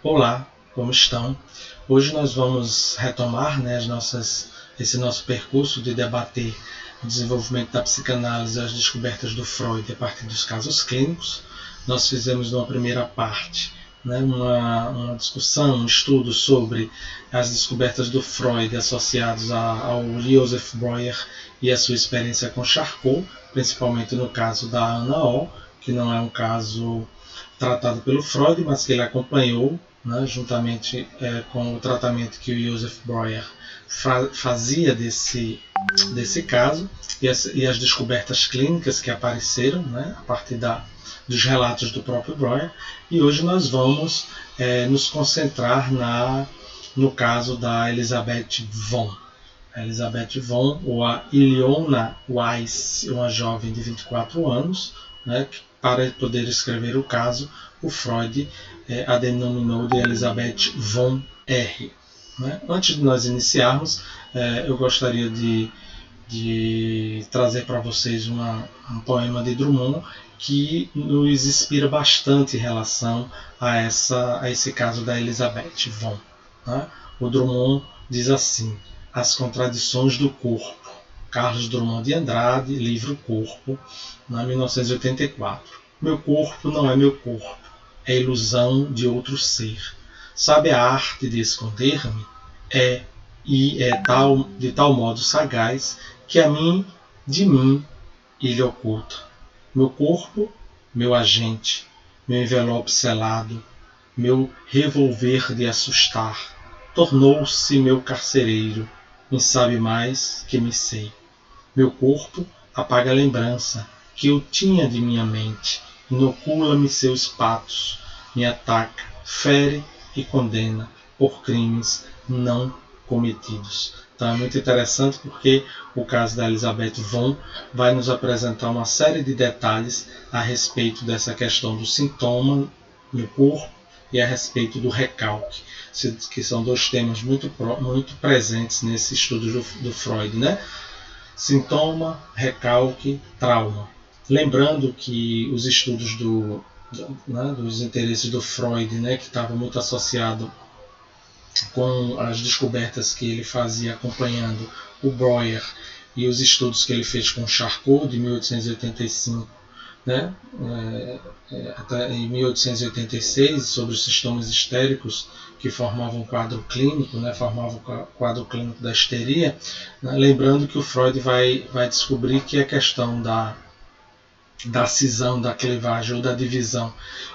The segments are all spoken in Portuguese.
Olá, como estão? Hoje nós vamos retomar, esse nosso percurso de debater o desenvolvimento da psicanálise e as descobertas do Freud a partir dos casos clínicos. Nós fizemos numa primeira parte uma discussão, um estudo sobre as descobertas do Freud associados ao Joseph Breuer e a sua experiência com Charcot, principalmente no caso da Ana O, que não é um caso tratado pelo Freud, mas que ele acompanhou, juntamente com o tratamento que o Joseph Breuer fazia desse caso e as descobertas clínicas que apareceram a partir dos relatos do próprio Breuer. E hoje nós vamos nos concentrar no caso da Elisabeth von. A Elisabeth von, ou a Ilona Weiss, uma jovem de 24 anos, que para poder escrever o caso, o Freud a denominou de Elisabeth von R. Antes de nós iniciarmos, eu gostaria de trazer para vocês um poema de Drummond que nos inspira bastante em relação a esse caso da Elisabeth von. O Drummond diz assim: As contradições do corpo. Carlos Drummond de Andrade, livro Corpo, 1984. Meu corpo não é meu corpo, é ilusão de outro ser. Sabe a arte de esconder-me? É de tal modo sagaz que de mim, ele oculta. Meu corpo, meu agente, meu envelope selado, meu revolver de assustar, tornou-se meu carcereiro, me sabe mais que me sei. Meu corpo apaga a lembrança que eu tinha de minha mente, inocula-me seus patos, me ataca, fere e condena por crimes não cometidos. Então é muito interessante porque o caso da Elisabeth von vai nos apresentar uma série de detalhes a respeito dessa questão do sintoma no corpo e a respeito do recalque, que são dois temas muito presentes nesse estudo do Freud, Sintoma, recalque, trauma. Lembrando que os estudos dos interesses do Freud, que estava muito associado com as descobertas que ele fazia acompanhando o Breuer e os estudos que ele fez com Charcot de 1885, até em 1886, sobre os sintomas histéricos que formavam o quadro clínico, formavam o quadro clínico da histeria, lembrando que o Freud vai descobrir que a questão da cisão, da clivagem ou da divisão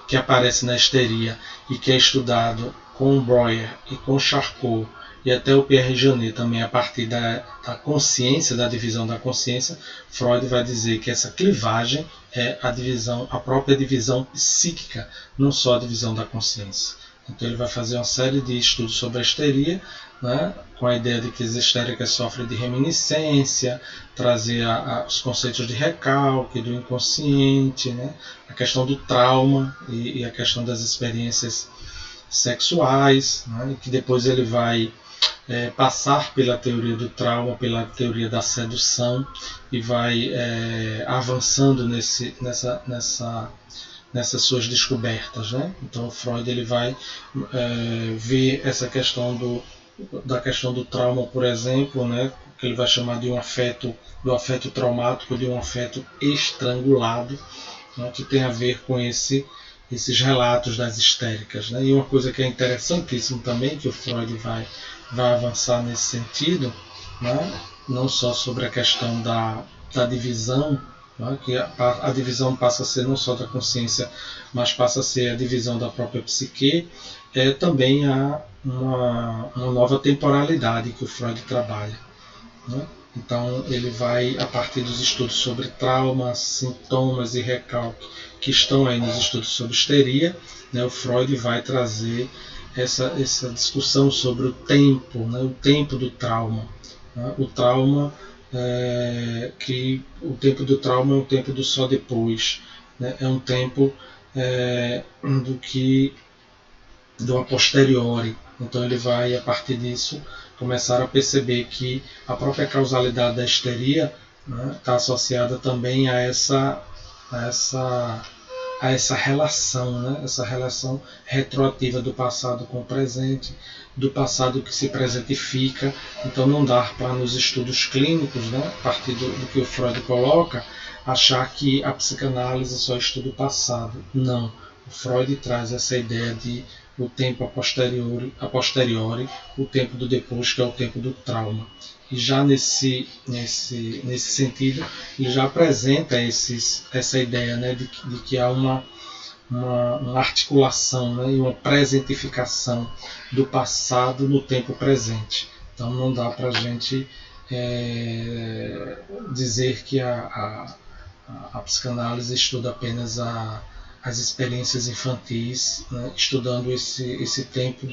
que aparece na histeria e que é estudado com o Breuer e com Charcot e até o Pierre Janet também a partir da consciência, da divisão da consciência, Freud vai dizer que essa clivagem é a própria divisão psíquica, não só a divisão da consciência. Então ele vai fazer uma série de estudos sobre a histeria, com a ideia de que as histéricas sofrem de reminiscência, trazer os conceitos de recalque, do inconsciente, a questão do trauma e a questão das experiências sexuais, e que depois ele vai passar pela teoria do trauma, pela teoria da sedução e vai avançando nessas suas descobertas. Então o Freud ele vai ver essa questão da questão do trauma, por exemplo, que ele vai chamar de do afeto traumático, de um afeto estrangulado, que tem a ver com esses relatos das histéricas. E uma coisa que é interessantíssima também, que o Freud vai avançar nesse sentido, não só sobre a questão da divisão, que a divisão passa a ser não só da consciência, mas passa a ser a divisão da própria psique, também há uma nova temporalidade que o Freud trabalha. Então ele vai, a partir dos estudos sobre trauma, sintomas e recalque, que estão aí nos estudos sobre histeria, o Freud vai trazer essa discussão sobre o tempo, o tempo do trauma. O trauma, que o tempo do trauma é um tempo do só depois, é um tempo do a posteriori. Então ele vai, a partir disso, começar a perceber que a própria causalidade da histeria está associada também a essa a essa relação, né? Essa relação retroativa do passado com o presente, do passado que se presentifica. Então não dá para, nos estudos clínicos, né, a partir do que o Freud coloca, achar que a psicanálise só estuda o passado. Não. O Freud traz essa ideia de o tempo a posteriori, o tempo do depois, que é o tempo do trauma. E já nesse sentido, ele já apresenta essa ideia, né, de que há uma articulação, né, e uma presentificação do passado no tempo presente. Então não dá para a gente dizer que a psicanálise estuda apenas as experiências infantis, né, estudando esse tempo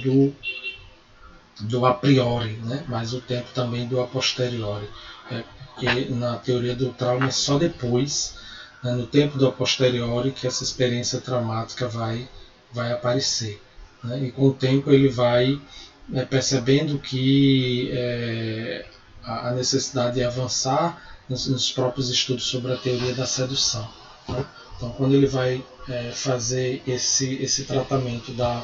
do a priori, né, mas o tempo também do a posteriori. Porque na teoria do trauma é só depois, né, no tempo do a posteriori, que essa experiência traumática vai aparecer. Né, e com o tempo ele vai percebendo que a necessidade de avançar nos próprios estudos sobre a teoria da sedução. Né? Então, quando ele vai fazer esse tratamento da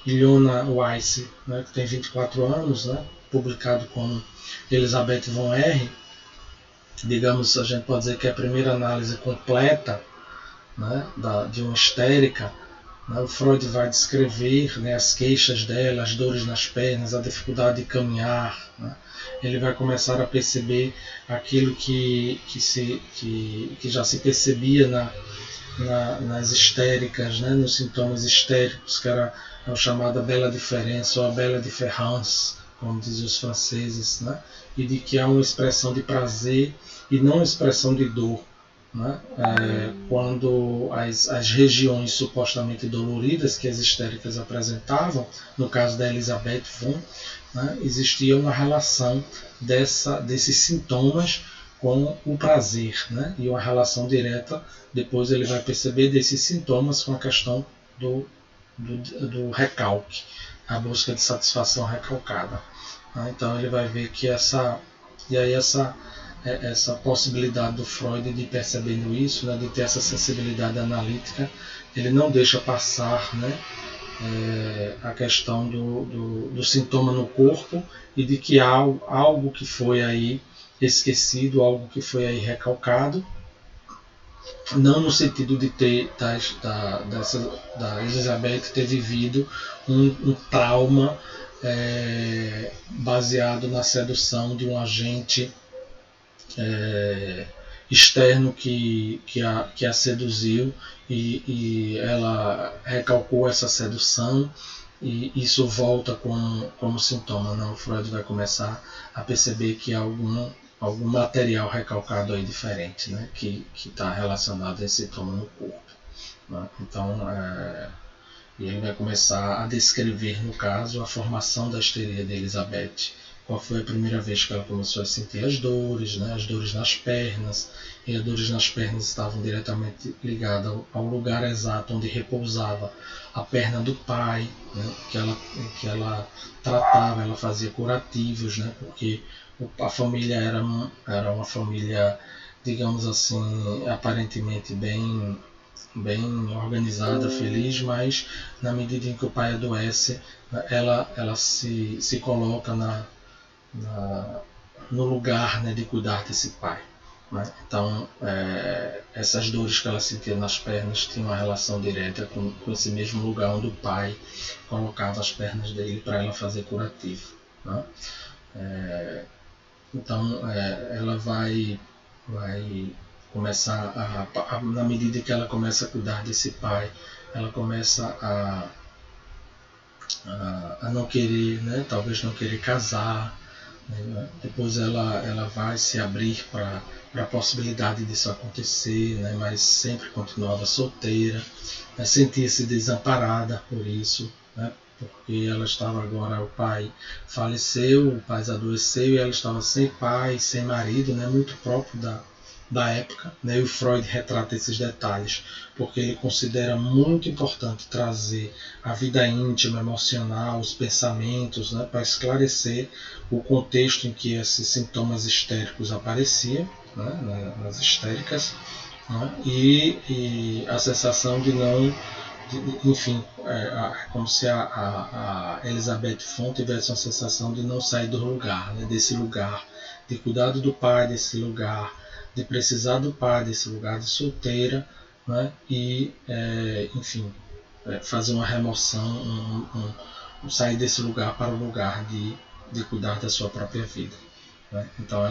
Ilona Weiss, né, que tem 24 anos, né, publicado com Elizabeth von R., digamos, a gente pode dizer que é a primeira análise completa, né, de uma histérica. Né, o Freud vai descrever, né, as queixas dela, as dores nas pernas, a dificuldade de caminhar. Né, ele vai começar a perceber aquilo que já se percebia nas histéricas, né, nos sintomas histéricos, que era a chamada bela diferença, ou a bela différence, como dizem os franceses, né, e de que há uma expressão de prazer e não uma expressão de dor. Né, quando as regiões supostamente doloridas que as histéricas apresentavam, no caso da Elizabeth von, né, existia uma relação desses sintomas com o prazer, né, e uma relação direta, depois ele vai perceber, desses sintomas com a questão do recalque, a busca de satisfação recalcada. Né, então ele vai ver que essa possibilidade do Freud de percebendo isso, né, de ter essa sensibilidade analítica, ele não deixa passar, né, a questão do sintoma no corpo e de que há algo que foi aí esquecido, algo que foi aí recalcado, não no sentido de ter da Elizabeth ter vivido um trauma baseado na sedução de um agente externo que a seduziu e ela recalcou essa sedução e isso volta como sintoma. Não, o Freud vai começar a perceber que há algum material recalcado aí diferente, né, que está relacionado a esse sintoma no corpo. Né? Então, e ele vai começar a descrever, no caso, a formação da histeria de Elizabeth. Qual foi a primeira vez que ela começou a sentir as dores, né, as dores nas pernas, e as dores nas pernas estavam diretamente ligadas ao lugar exato onde repousava a perna do pai, né, que ela tratava, ela fazia curativos, né, porque a família era uma família, digamos assim, aparentemente bem organizada, feliz, mas na medida em que o pai adoece, ela se coloca no lugar, né, de cuidar desse pai. Né? Então, essas dores que ela sentia nas pernas tinham uma relação direta com esse mesmo lugar onde o pai colocava as pernas dele para ela fazer curativo. Né? Então, ela vai começar na medida que ela começa a cuidar desse pai, ela começa a não querer, né, talvez não querer casar, né? Depois ela vai se abrir para a possibilidade disso acontecer, né, mas sempre continuava solteira, né, sentia-se desamparada por isso, né, porque ela estava agora, o pai faleceu, o pai adoeceu e ela estava sem pai, sem marido, né, muito próprio da época, né, e o Freud retrata esses detalhes, porque ele considera muito importante trazer a vida íntima, emocional, os pensamentos, né, para esclarecer o contexto em que esses sintomas histéricos apareciam, né, nas histéricas, né? E a sensação de não, enfim, como se a Elizabeth Font tivesse uma sensação de não sair do lugar, né? Desse lugar de cuidado do pai, desse lugar de precisar do pai, desse lugar de solteira, né? E, enfim, fazer uma remoção, sair desse lugar para o lugar de cuidar da sua própria vida. Né? Então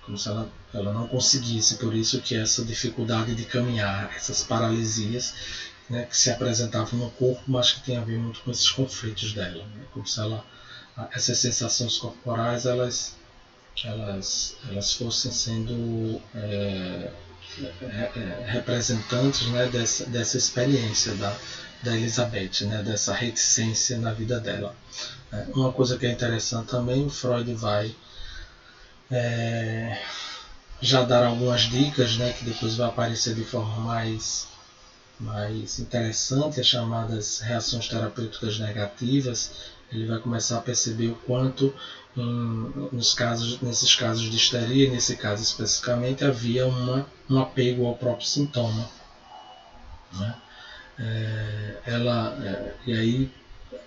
como se ela não conseguisse, por isso que essa dificuldade de caminhar, essas paralisias, né, que se apresentavam no corpo, mas que tem a ver muito com esses conflitos dela, né? Como se essas sensações corporais elas fossem sendo representantes, né, dessa experiência da Elizabeth, né, dessa reticência na vida dela. Uma coisa que é interessante também, o Freud vai já dar algumas dicas, né, que depois vai aparecer de forma mais interessante, as chamadas reações terapêuticas negativas. Ele vai começar a perceber o quanto nesses casos de histeria, nesse caso especificamente, havia um apego ao próprio sintoma, né? E aí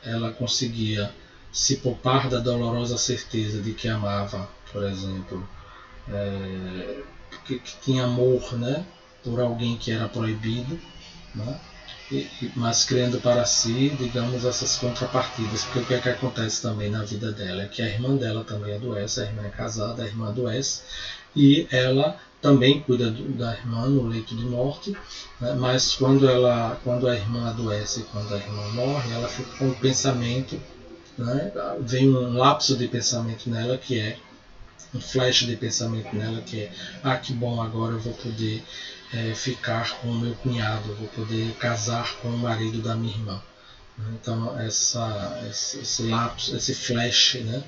ela conseguia se poupar da dolorosa certeza de que amava, por exemplo, que tinha amor, né, por alguém que era proibido, né, mas criando para si, digamos, essas contrapartidas, porque o que é que acontece também na vida dela é que a irmã dela também adoece, a irmã é casada, a irmã adoece, e ela também cuida da irmã no leito de morte, né, mas quando a irmã adoece, quando a irmã morre, ela fica com o pensamento, né, vem um lapso de pensamento nela que é um flash de pensamento nela que é: que bom, agora eu vou poder ficar com o meu cunhado, eu vou poder casar com o marido da minha irmã. Então esse lapso, esse flash, né,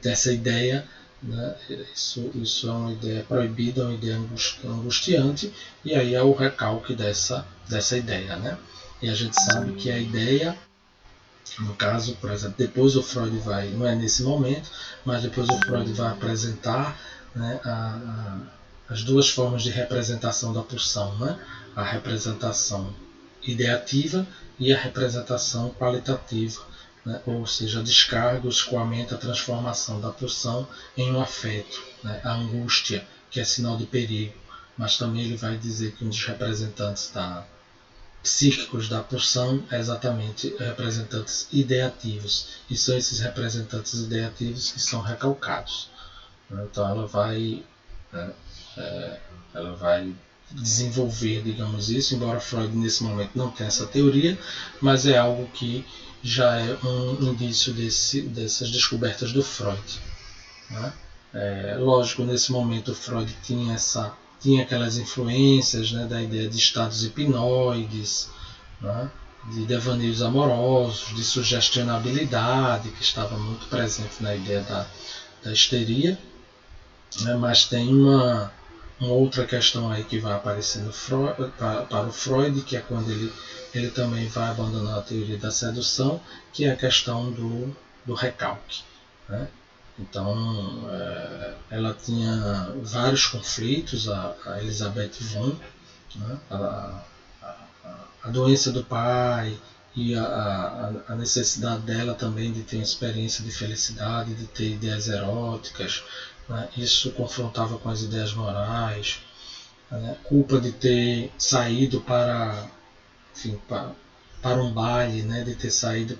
dessa ideia, né, isso é uma ideia proibida, é uma ideia angustiante, e aí é o recalque dessa ideia, né? E a gente sabe que a ideia, no caso, por exemplo, depois o Freud vai, não é nesse momento, mas depois o Freud vai apresentar, né, as duas formas de representação da pulsão, né? A representação ideativa e a representação qualitativa, né? Ou seja, a descarga, o escoamento, a transformação da pulsão em um afeto, né? A angústia, que é sinal de perigo, mas também ele vai dizer que um dos representantes psíquicos da pulsão é exatamente representantes ideativos, e são esses representantes ideativos que são recalcados. Então né, ela vai desenvolver, digamos isso, embora Freud nesse momento não tenha essa teoria, mas é algo que já é um indício dessas descobertas do Freud, né? Lógico, nesse momento Freud tinha aquelas influências, né, da ideia de estados hipnoides, né, de devaneios amorosos, de sugestionabilidade, que estava muito presente na ideia da histeria, né, mas tem uma outra questão aí que vai aparecer para o Freud, que é quando ele também vai abandonar a teoria da sedução, que é a questão do recalque, né? Então, ela tinha vários conflitos, a Elizabeth von, né? A doença do pai e a necessidade dela também de ter uma experiência de felicidade, de ter ideias eróticas, né? Isso confrontava com as ideias morais, né? Culpa de ter saído enfim, para um baile, né? De ter saído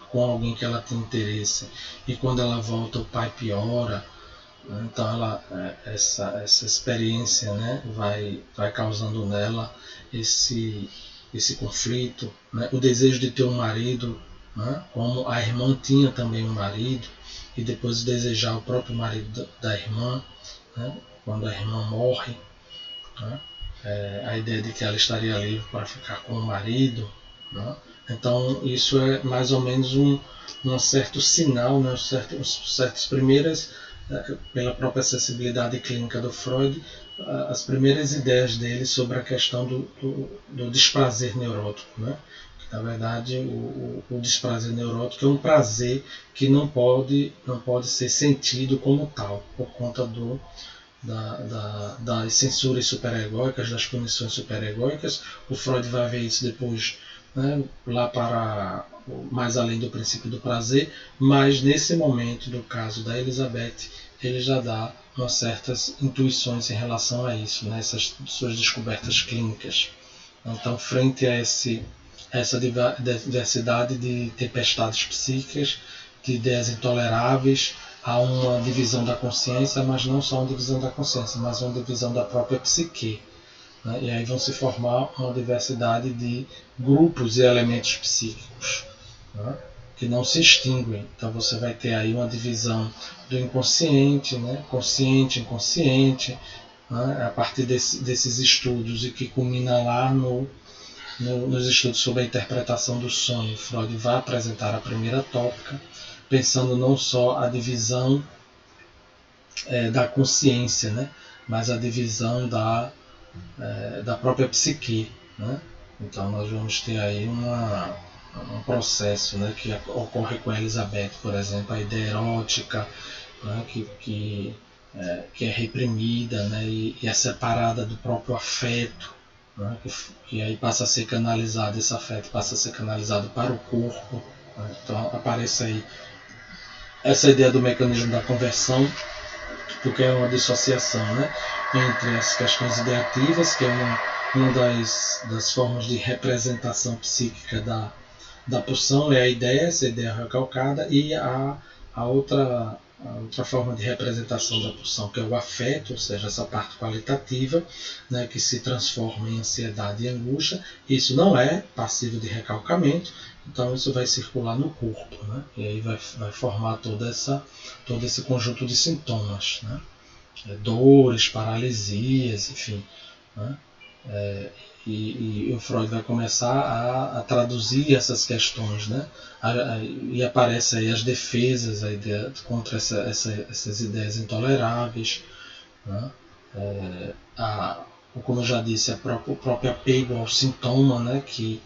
com alguém que ela tem interesse, e quando ela volta o pai piora, né? Então essa experiência, né, vai causando nela esse conflito, né? O desejo de ter um marido, né? Como a irmã tinha também um marido, e depois desejar o próprio marido da irmã, né? Quando a irmã morre, né? A ideia de que ela estaria livre para ficar com o marido, né? Então isso é mais ou menos um certo sinal, né? Certas primeiras, pela própria acessibilidade clínica do Freud, as primeiras ideias dele sobre a questão do desprazer neurótico, né? Na verdade, o desprazer neurótico é um prazer que não pode ser sentido como tal, por conta das censuras superegóicas, das punições superegóicas. O Freud vai ver isso depois, né, lá para mais além do princípio do prazer, mas nesse momento, do caso da Elizabeth, ele já dá umas certas intuições em relação a isso, né, essas suas descobertas clínicas. Então, frente a essa diversidade de tempestades psíquicas, de ideias intoleráveis, há uma divisão da consciência, mas não só uma divisão da consciência, mas uma divisão da própria psique. Né? E aí vão se formar uma diversidade de grupos e elementos psíquicos, né? Que não se extinguem. Então você vai ter aí uma divisão do inconsciente, né? Consciente, inconsciente, né? A partir desses estudos, e que culmina lá nos estudos sobre a interpretação do sonho. Freud vai apresentar a primeira tópica, pensando não só a divisão da consciência, né? Mas a divisão da própria psique, né? Então nós vamos ter aí um processo, né, que ocorre com a Elizabeth, por exemplo, a ideia erótica, né, que é reprimida, né, e é separada do próprio afeto, né, que aí passa a ser canalizado, esse afeto passa a ser canalizado para o corpo. Né? Então aparece aí essa ideia do mecanismo da conversão, porque é uma dissociação, né, entre as questões ideativas, que é uma das formas de representação psíquica da pulsão, é a ideia, essa ideia recalcada, e a outra forma de representação da pulsão, que é o afeto, ou seja, essa parte qualitativa, né, que se transforma em ansiedade e angústia. Isso não é passível de recalcamento, então isso vai circular no corpo, né, e aí vai formar todo esse conjunto de sintomas, né, dores, paralisias, enfim, né. E o Freud vai começar a traduzir essas questões, né? E aparece aí as defesas, a ideia contra essas ideias intoleráveis, né? Como eu já disse, o próprio apego ao sintoma, né? que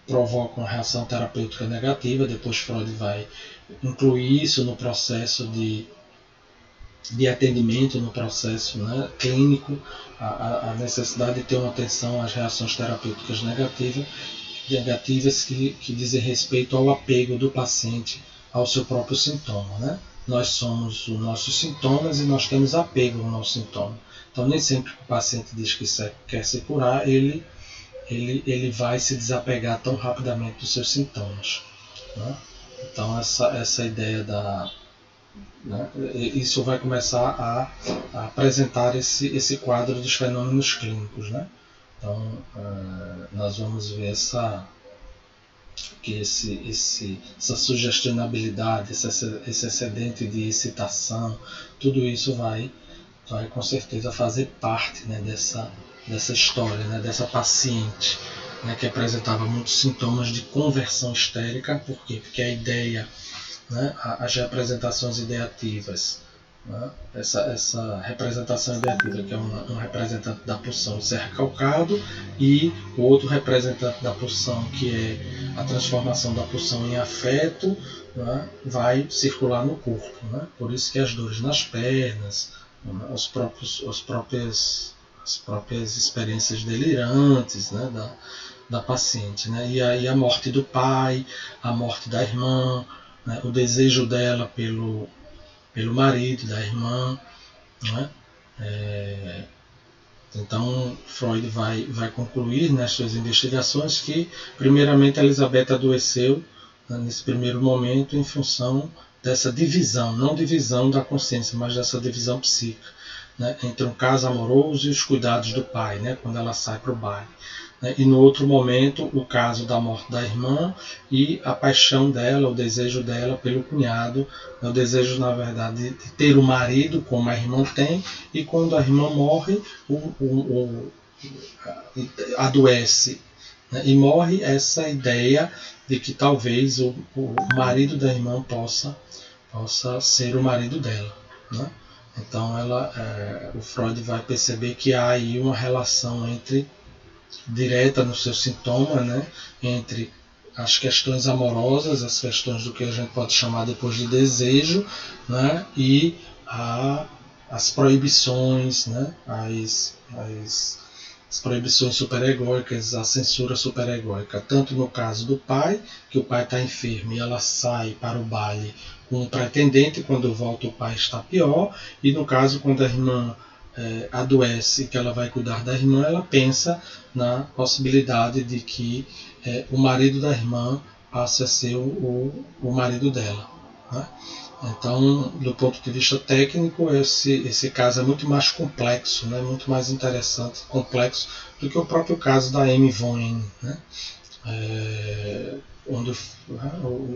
provoca uma reação terapêutica negativa. Depois Freud vai incluir isso no processo de atendimento, no processo, né, clínico, a necessidade de ter uma atenção às reações terapêuticas negativas que dizem respeito ao apego do paciente ao seu próprio sintoma. Né? Nós somos os nossos sintomas e nós temos apego ao nosso sintoma. Então nem sempre que o paciente diz que quer se curar, ele vai se desapegar tão rapidamente dos seus sintomas. Né? Então essa ideia né? Isso vai começar a apresentar esse quadro dos fenômenos clínicos. Né? Então, nós vamos ver essa sugestionabilidade, esse excedente de excitação, tudo isso vai com certeza fazer parte, né, dessa história, né, dessa paciente, né, que apresentava muitos sintomas de conversão histérica. Por quê? Porque a ideia, né, as representações ideativas, né, essa representação ideativa, que é um representante da pulsão, isso é recalcado, e o outro representante da pulsão, que é a transformação da pulsão em afeto, né, vai circular no corpo. Né? Por isso que as dores nas pernas, né, as próprias experiências delirantes, né, da paciente. Né? E aí a morte do pai, a morte da irmã, né, o desejo dela pelo marido da irmã. Né? Então Freud vai concluir nas suas investigações que, primeiramente, a Elizabeth adoeceu, né, nesse primeiro momento, em função dessa divisão, não divisão da consciência, mas dessa divisão psíquica, né, entre um caso amoroso e os cuidados do pai, né, quando ela sai para o baile. E no outro momento, o caso da morte da irmã e a paixão dela, o desejo dela pelo cunhado, o desejo, na verdade, de ter o marido como a irmã tem, e quando a irmã morre, adoece, né, e morre essa ideia de que talvez o marido da irmã possa ser o marido dela. Né? Então o Freud vai perceber que há aí uma relação direta no seu sintoma, né, entre as questões amorosas, as questões do que a gente pode chamar depois de desejo, né, e as proibições, né? As proibições superegóicas, a censura superegóica, tanto no caso do pai, que o pai está enfermo e ela sai para o baile com um pretendente, quando volta o pai está pior, e no caso quando a irmã adoece e que ela vai cuidar da irmã, ela pensa na possibilidade de que o marido da irmã passe a ser o marido dela, né? Então, do ponto de vista técnico, esse caso é muito mais complexo, né? Muito mais interessante, complexo, do que o próprio caso da Amy Von, né?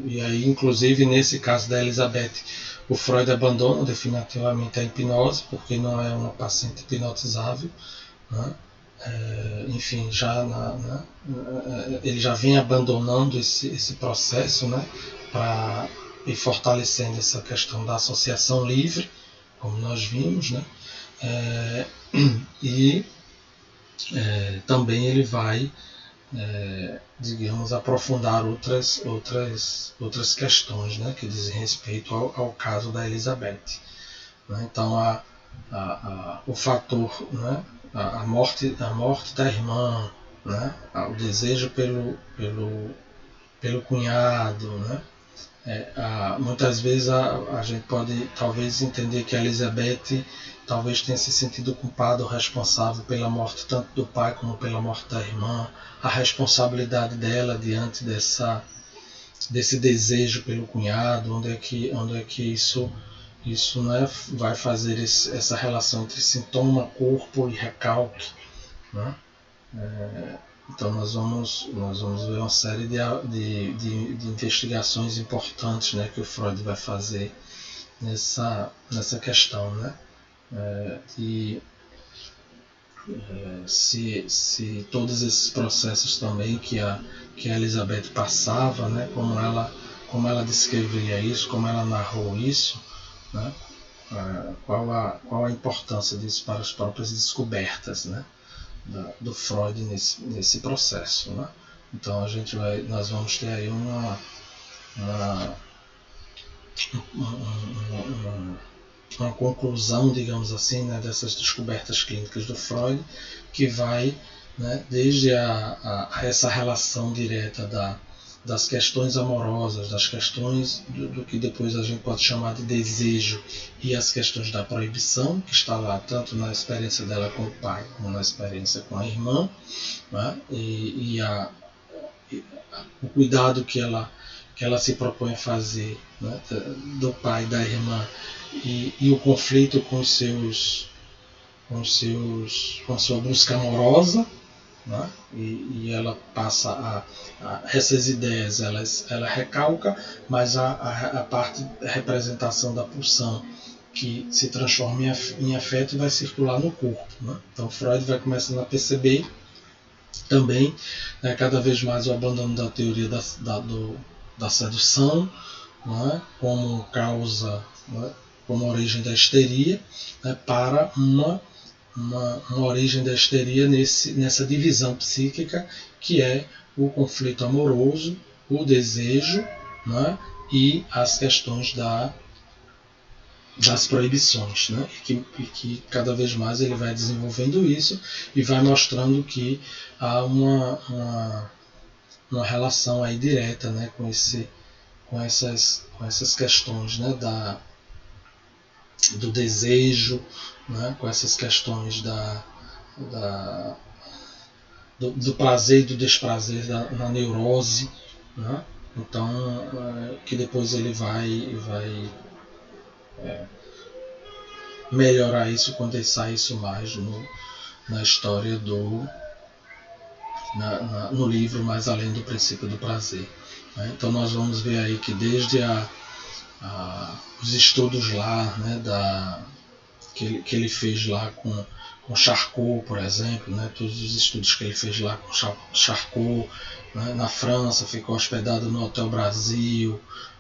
E aí, inclusive, nesse caso da Elizabeth, o Freud abandona definitivamente a hipnose, porque não é uma paciente hipnotizável, né? Enfim, ele já vem abandonando esse processo, né? Para ir fortalecendo essa questão da associação livre, como nós vimos, né? E também ele vai, digamos, aprofundar outras questões, né? Que dizem respeito ao caso da Elizabeth, né? Então, o fator, né? A morte da irmã, né? O desejo pelo cunhado, né? Muitas vezes a gente pode talvez entender que a Elizabeth talvez tenha se sentido culpada ou responsável pela morte tanto do pai como pela morte da irmã, a responsabilidade dela diante desse desejo pelo cunhado, onde é que isso, né, vai fazer essa relação entre sintoma, corpo e recalque, né? Então nós vamos ver uma série de investigações importantes, né, que o Freud vai fazer nessa questão, né? Se todos esses processos também que a Elizabeth passava, né, como ela descrevia isso, como ela narrou isso, né? Qual a importância disso para as próprias descobertas, né, do Freud nesse processo, né? Então nós vamos ter aí uma conclusão, digamos assim, né, dessas descobertas clínicas do Freud, que vai, né, desde essa relação direta das questões amorosas, das questões do que depois a gente pode chamar de desejo, e as questões da proibição, que está lá tanto na experiência dela com o pai como na experiência com a irmã, né? E o cuidado que ela se propõe a fazer, né, do pai e da irmã, e o conflito com a sua busca amorosa, né? E ela passa essas ideias, ela recalca, mas a parte da representação da pulsão que se transforma em afeto vai circular no corpo, né? Então Freud vai começando a perceber também, né, cada vez mais o abandono da teoria da sedução, né, como causa, né, como origem da histeria, né, para uma origem da histeria nessa divisão psíquica, que é o conflito amoroso, o desejo, né, e as questões das proibições, né? E que cada vez mais ele vai desenvolvendo isso e vai mostrando que há uma relação aí direta, né, com essas questões, né, do desejo, né, com essas questões do prazer e do desprazer na neurose, né? Então, que depois ele vai melhorar isso quando ele sai isso mais na história no livro Mais Além do Princípio do Prazer, né? Então nós vamos ver aí que desde os estudos lá, né, que ele fez lá com Charcot, por exemplo, né, todos os estudos que ele fez lá com Charcot, né, na França, ficou hospedado no Hotel Brasil,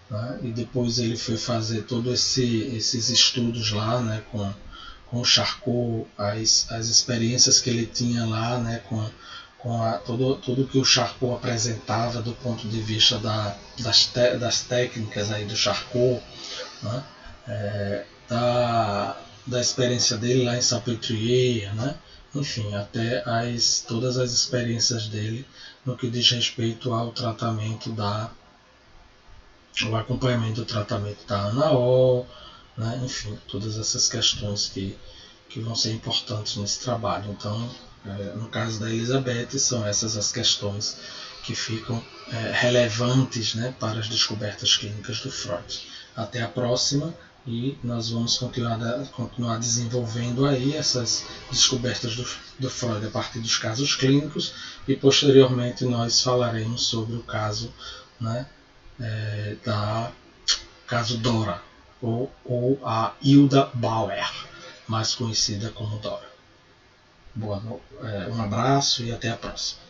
né, e depois ele foi fazer todos esses estudos lá, né, com o Charcot, as experiências que ele tinha lá, né, com tudo que o Charcot apresentava do ponto de vista das técnicas aí do Charcot, né? da experiência dele lá em Salpêtrière, né? Enfim, até todas as experiências dele no que diz respeito ao tratamento o acompanhamento do tratamento da ANAO, né? Enfim, todas essas questões que vão ser importantes nesse trabalho. Então, no caso da Elizabeth, são essas as questões que ficam relevantes, né, para as descobertas clínicas do Freud. Até a próxima, e nós vamos continuar desenvolvendo aí essas descobertas do Freud a partir dos casos clínicos, e posteriormente nós falaremos sobre o caso, né, caso Dora, ou a Hilda Bauer, mais conhecida como Dora. Um abraço e até a próxima.